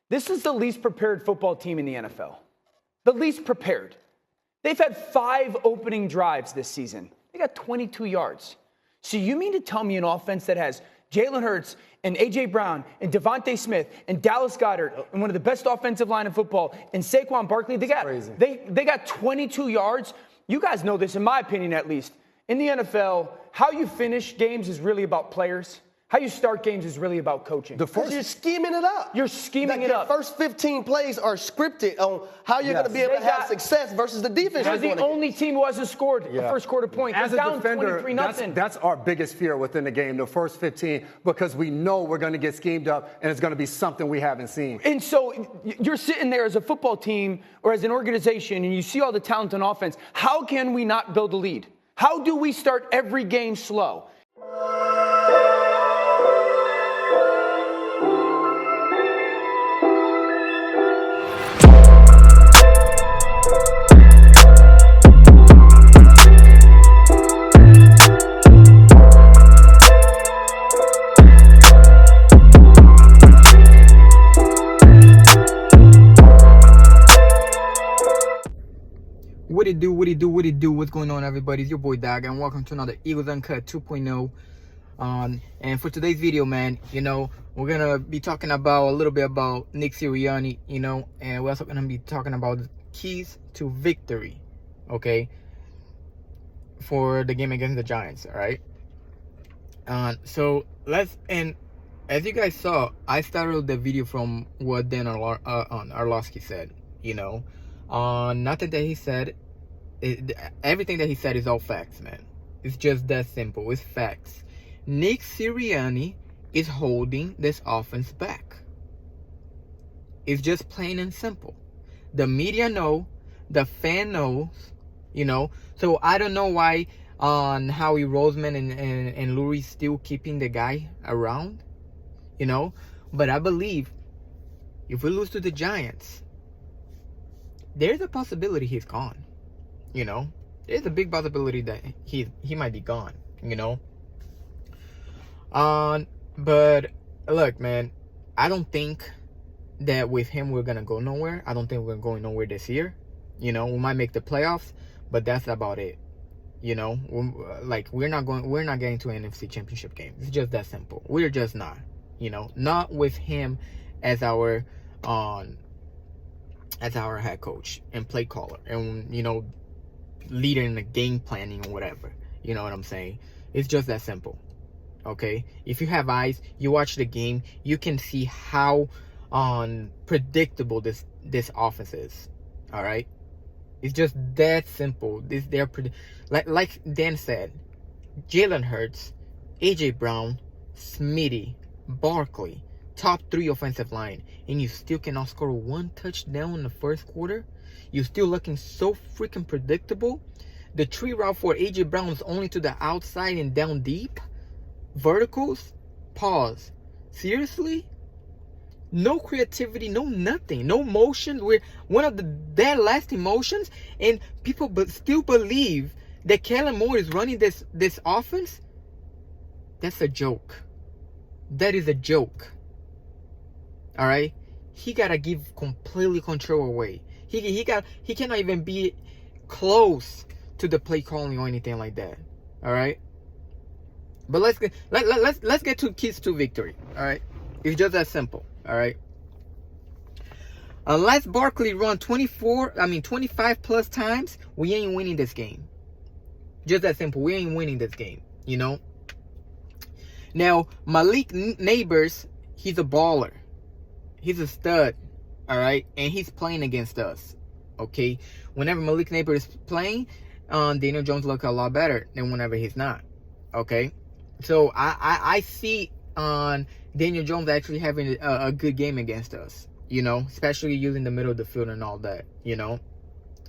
This is the least prepared football team in the NFL. The least prepared. They've had 5 opening drives this season. They got 22 yards. So you mean to tell me an offense that has Jalen Hurts and A.J. Brown and Devontae Smith and Dallas Goedert and one of the best offensive line in football and Saquon Barkley, they got 22 yards? You guys know this, in my opinion at least. In the NFL, how you finish games is really about players. How you start games is really about coaching. You're scheming it up. You're scheming it up. The first 15 plays are scripted on how you're going to be able to have success versus the defense. They're the only team who hasn't scored the first quarter point. As They're a down defender, 23-0. that's our biggest fear within the game, the first 15, because we know we're going to get schemed up and it's going to be something we haven't seen. And so you're sitting there as a football team or as an organization and you see all the talent on offense. How can we not build a lead? How do we start every game slow? What it do? What's going on, everybody? It's your boy Dag, and welcome to another Eagles Uncut 2.0. And for today's video, man, we're gonna be talking about a little bit about Nick Sirianni, and we're also gonna be talking about the keys to victory, okay, for the game against the Giants. All right. So and as you guys saw, I started the video from what Dan Orlovsky said. Nothing that he said. Everything that he said is all facts, man. It's just that simple. It's facts. Nick Sirianni is holding this offense back. It's just plain and simple. The media know, the fan knows, So I don't know why Howie Roseman and Lurie still keeping the guy around, But I believe if we lose to the Giants, there's a possibility he's gone. There's a big possibility that he might be gone, But look, man, I don't think that with him we're gonna go nowhere. I don't think we're going nowhere this year. We might make the playoffs, but that's about it. We're not getting to an NFC Championship game. It's just that simple. We're just not. Not with him as our head coach and play caller and leader in the game planning or whatever. You know what I'm saying? It's just that simple. Okay? If you have eyes, you watch the game, you can see how predictable this offense is. All right? It's just that simple. Like Dan said, Jalen Hurts, A.J. Brown, Smitty, Barkley, top 3 offensive line, and you still cannot score 1 touchdown in the first quarter. You're still looking so freaking predictable. The 3 route for A.J. Brown is only to the outside and down deep. Verticals. Pause. Seriously? No creativity, no nothing, no motion. We're one of the dead last emotions, and people still believe that Kellen Moore is running this offense. That's a joke. That is a joke. All right, he gotta give completely control away. He cannot even be close to the play calling or anything like that. All right, but let's get to keys to victory. All right, it's just that simple. All right, unless Barkley run 25 plus times, we ain't winning this game. Just that simple. We ain't winning this game. Now Malik Neighbors, he's a baller. He's a stud, all right? And he's playing against us, okay? Whenever Malik Neighbors is playing, Daniel Jones looks a lot better than whenever he's not, okay? So I see Daniel Jones actually having a good game against us, especially using the middle of the field and all that,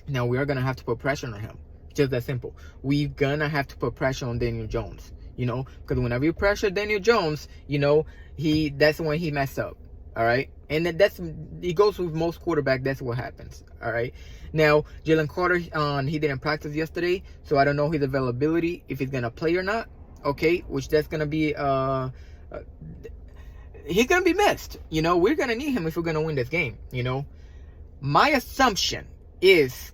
Now, we are going to have to put pressure on him. Just that simple. We're going to have to put pressure on Daniel Jones, because whenever you pressure Daniel Jones, that's when he messed up. All right, and it goes with most quarterbacks. That's what happens. All right. Now, Jalen Carter, he didn't practice yesterday, so I don't know his availability if he's gonna play or not. Okay, which that's gonna be he's gonna be missed. You know, we're gonna need him if we're gonna win this game. You know, my assumption is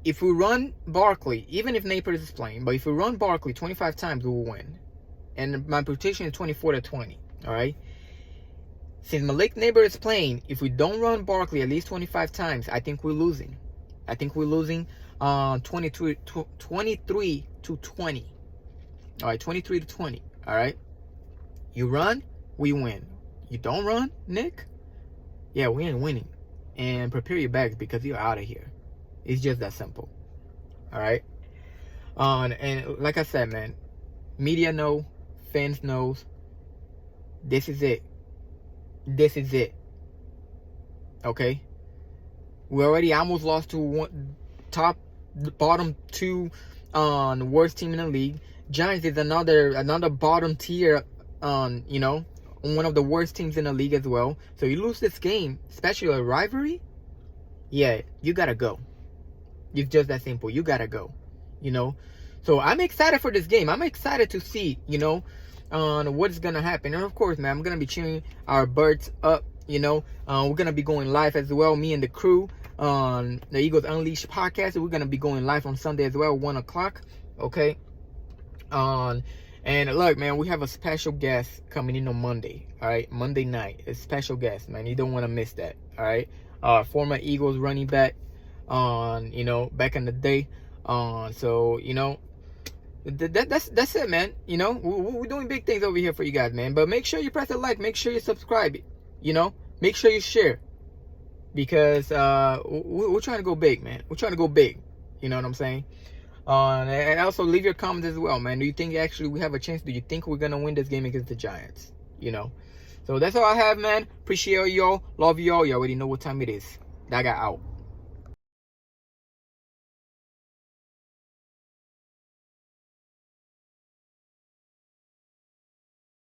if we run Barkley, even if Napier is playing, but if we run Barkley 25 times, we will win. And my prediction is 24-20. All right. Since Malik Neighbor is playing, if we don't run Barkley at least 25 times, I think we're losing. I think we're losing 23 to 20. All right, 23 to 20. All right. You run, we win. You don't run, Nick? Yeah, we ain't winning. And prepare your bags because you're out of here. It's just that simple. All right. And like I said, man, media know, fans knows. This is it. This is it. Okay. We already almost lost to bottom two worst team in the league. Giants is another bottom tier you know, one of the worst teams in the league as well. So you lose this game, especially a rivalry, yeah, you gotta go. It's just that simple. You gotta go. You know. So I'm excited for this game. I'm excited to see, you know, on what's gonna happen. And of course, man, I'm gonna be cheering our birds up. You know, we're gonna be going live as well. Me and the crew on the Eagles Unleashed podcast. We're gonna be going live on Sunday as well, 1 o'clock. Okay. And look, man, we have a special guest coming in on Monday. All right, Monday night. A special guest, man. You don't want to miss that. All right. Former Eagles running back. You know, back in the day. So you know, that's it, man. You know, we're doing big things over here for you guys, man. But make sure you press a like. Make sure you subscribe. You know, make sure you share, because we're trying to go big, man. We're trying to go big. You know what I'm saying? And also leave your comments as well, man. Do you think actually we have a chance? Do you think we're gonna win this game against the Giants? You know. So that's all I have, man. Appreciate y'all. Love y'all. You already know what time it is. Daga out.